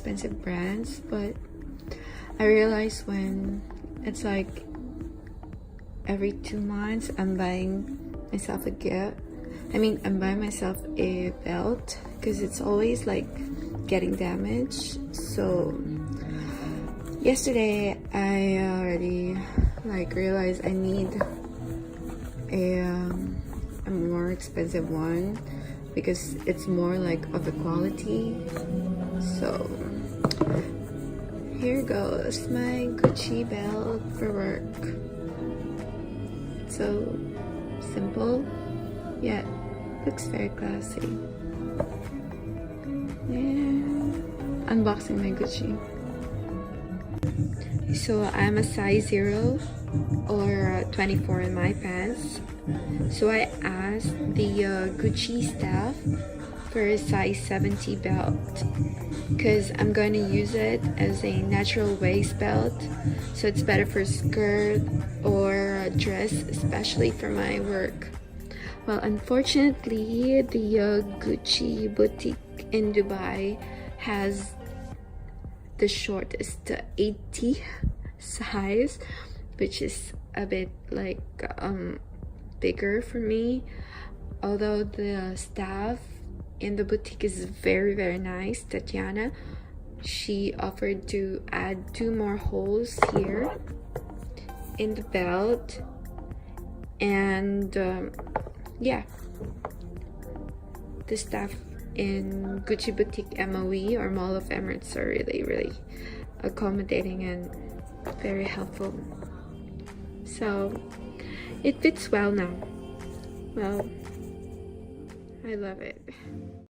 expensive brands, but I realized when it's like every 2 months I'm buying myself a gift. I'm buying myself a belt because it's always like getting damaged. So yesterday I already realized I need a more expensive one because it's more like of the quality. So here goes my Gucci belt for work. So simple, yet looks very classy. And unboxing my Gucci. So I'm a size 0 or 24 in my pants. So I asked the Gucci staff for a size 70 belt because I'm going to use it as a natural waist belt, so it's better for skirt or a dress, especially for my work. Well, unfortunately, the Gucci boutique in Dubai has the shortest 80 size, which is a bit bigger for me. Although the staff in the boutique is very, very nice, Tatiana, she offered to add 2 more holes here in the belt. And yeah, the staff in Gucci Boutique MOE or Mall of Emirates are really, really accommodating and very helpful. So it fits well now. Well, I love it.